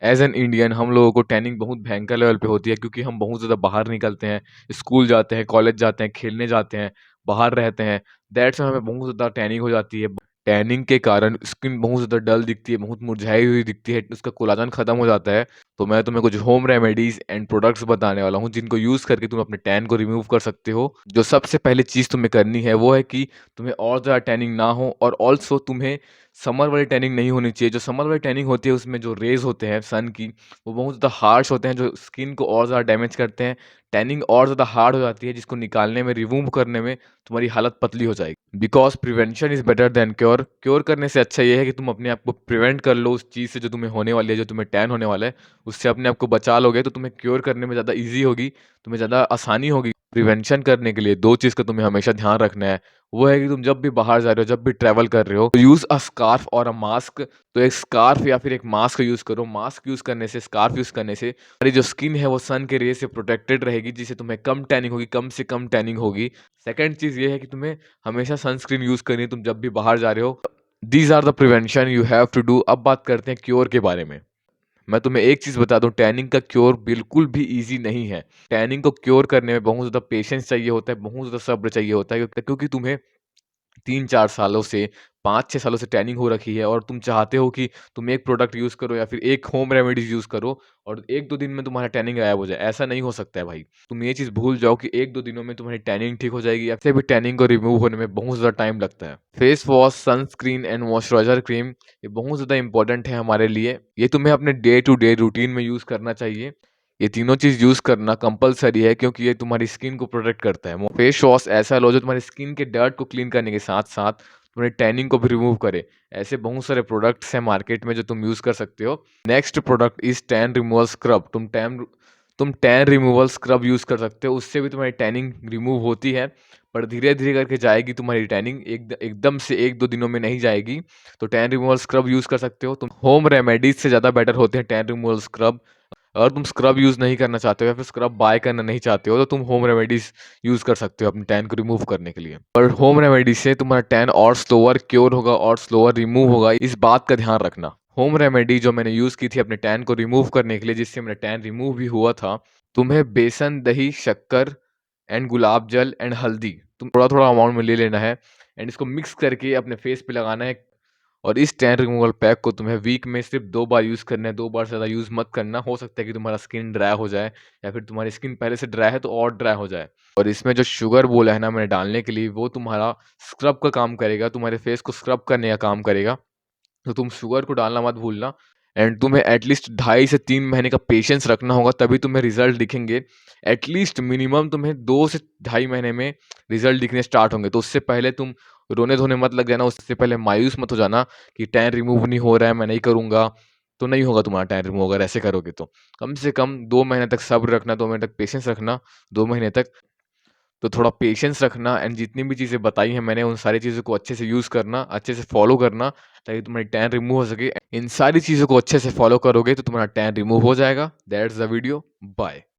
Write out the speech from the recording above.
As an Indian हम लोगों को टैनिंग बहुत भयंकर लेवल पे होती है क्योंकि हम बहुत ज़्यादा बाहर निकलते हैं, स्कूल जाते हैं, कॉलेज जाते हैं, खेलने जाते हैं, बाहर रहते हैं। दैट्स वाई हमें बहुत ज़्यादा टैनिंग हो जाती है। टैनिंग के कारण स्किन बहुत ज़्यादा डल दिखती है, बहुत मुरझाई हुई दिखती है, उसका कोलाजन खत्म हो जाता है। तो मैं तुम्हें कुछ होम रेमेडीज़ एंड प्रोडक्ट्स बताने वाला हूँ जिनको यूज़ करके तुम अपने टैन को रिमूव कर सकते हो। जो सबसे पहली चीज़ तुम्हें करनी है वो है कि तुम्हें और ज़्यादा टैनिंग ना हो और ऑल्सो तुम्हें समर वाली टैनिंग नहीं होनी चाहिए। जो समर वाली टैनिंग होती है उसमें जो रेज़ होते हैं सन की, वो बहुत ज़्यादा हार्श होते हैं जो स्किन को और ज़्यादा डैमेज करते हैं। टैनिंग और ज़्यादा हार्ड हो जाती है जिसको निकालने में, रिमूव करने में तुम्हारी हालत पतली हो जाएगी। Because prevention is better than cure. Cure करने से अच्छा ये है कि तुम अपने आप को प्रिवेंट कर लो उस चीज़ से जो तुम्हें होने वाली है, जो तुम्हें टैन होने वाला है, उससे अपने आप को बचा लोगे तो तुम्हें क्योर करने में ज़्यादा ईज़ी होगी, तुम्हें ज़्यादा आसानी होगी। प्रिवेंशन करने के लिए 2 चीज़ का तुम्हें हमेशा ध्यान रखना है। वो है कि तुम जब भी बाहर जा रहे हो, जब भी ट्रैवल कर रहे हो, तो यूज़ अ स्कार्फ और अ मास्क। तो एक स्कार्फ या फिर एक मास्क यूज़ करो। मास्क यूज़ करने से, स्कार्फ यूज़ करने से तुम्हारी जो स्किन है वो सन के रेज़ से प्रोटेक्टेड रहेगी, जिससे तुम्हें कम टैनिंग होगी, कम से कम टैनिंग होगी। सेकंड चीज़ ये है कि तुम्हें हमेशा सनस्क्रीन यूज़ करनी है तुम जब भी बाहर जा रहे हो। These are the prevention you have to do. अब बात करते हैं क्योर के बारे में। मैं तुम्हें एक चीज़ बता दूँ, टैनिंग का क्योर बिल्कुल भी ईज़ी नहीं है। टैनिंग को क्योर करने में बहुत ज़्यादा पेशेंस चाहिए होता है, बहुत ज़्यादा सब्र चाहिए होता है क्योंकि तुम्हें 3-4 सालों से, 5-6 सालों से टैनिंग हो रखी है और तुम चाहते हो कि तुम एक प्रोडक्ट यूज़ करो या फिर एक होम रेमेडीज़ यूज़ करो और 1-2 दिन में तुम्हारा टैनिंग गायब हो जाए। ऐसा नहीं हो सकता है भाई। तुम ये चीज़ भूल जाओ कि 1-2 दिनों में तुम्हारी टैनिंग ठीक हो जाएगी। ऐसे भी टैनिंग को रिमूव होने में बहुत ज़्यादा टाइम लगता है। Face wash, sunscreen and moisturiser cream, ये बहुत ज़्यादा इम्पोर्टेंट है हमारे लिए। ये तुम्हें अपने डे टू डे रूटीन में यूज़ करना चाहिए। ये तीनों चीज़ यूज़ करना कंपल्सरी है क्योंकि ये तुम्हारी स्किन को प्रोटेक्ट करता है। फेस वॉश ऐसा लो जो तुम्हारी स्किन के डर्ट को क्लीन करने के साथ-साथ तुम्हारी टैनिंग को भी रिमूव करे। ऐसे बहुत सारे प्रोडक्ट्स हैं मार्केट में जो तुम यूज़ कर सकते हो। Next product is tan removal scrub. तुम टैन रिमूवल स्क्रब यूज़ कर सकते हो। उससे भी तुम्हारी टैनिंग रिमूव होती है, पर धीरे-धीरे करके जाएगी तुम्हारी टैनिंग, एकदम से 1-2 दिनों में नहीं जाएगी। तो टैन रिमूवल स्क्रब यूज़ कर सकते हो। तुम होम रेमेडीज़ से ज़्यादा बेटर होते हैं टैन रिमूवल स्क्रब। अगर तुम स्क्रब यूज़ नहीं करना चाहते हो या फिर स्क्रब बाय करना नहीं चाहते हो, तो तुम होम रेमेडीज़ यूज़ कर सकते हो अपने टैन को रिमूव करने के लिए। पर होम रेमेडी से तुम्हारा टैन और स्लोअर क्योर होगा और स्लोअर रिमूव होगा, इस बात का ध्यान रखना। होम रेमेडी जो मैंने यूज़ की थी अपने टैन को रिमूव करने के लिए, जिससे मेरा टैन रिमूव भी हुआ था, तुम्हें बेसन, दही, शक्कर एंड गुलाब जल एंड हल्दी तुम थोड़ा-थोड़ा अमाउंट में ले लेना है एंड इसको मिक्स करके अपने फेस पे लगाना है। और इस टैन रिमूवल पैक को तुम्हें वीक में सिर्फ 2 बार यूज़ करना है, 2 बार से ज़्यादा यूज़ मत करना। हो सकता है कि तुम्हारा स्किन ड्राई हो जाए या फिर तुम्हारी स्किन पहले से ड्राई है तो और ड्राई हो जाए। और इसमें जो शुगर बोला है ना मैंने डालने के लिए, वो तुम्हारा स्क्रब का काम करेगा, तुम्हारे फेस को स्क्रब करने का काम करेगा। तो तुम शुगर को डालना मत भूलना एंड तुम्हें एटलीस्ट 2.5 से 3 महीने का पेशेंस रखना होगा, तभी तुम्हें रिज़ल्ट दिखेंगे। एटलीस्ट मिनिमम तुम्हें 2 से ढाई महीने में रिज़ल्ट दिखने स्टार्ट होंगे। तो उससे पहले तुम रोने-धोने मत लग जाना, उससे पहले मायूस मत हो जाना कि टैन रिमूव नहीं हो रहा है, मैं नहीं करूँगा। तो नहीं होगा तुम्हारा टैन रिमूव अगर ऐसे करोगे तो। कम से कम 2 महीने तक सब्र रखना, 2 महीने तक पेशेंस रखना, 2 महीने तक। तो थोड़ा पेशेंस रखना एंड जितनी भी चीज़ें बताई हैं मैंने, उन सारी चीज़ों को अच्छे से यूज़ करना, अच्छे से फ़ॉलो करना, ताकि तुम्हारी टैन रिमूव हो सके। इन सारी चीज़ों को अच्छे से फ़ॉलो करोगे तो तुम्हारा टैन रिमूव हो जाएगा। That's the video. बाय।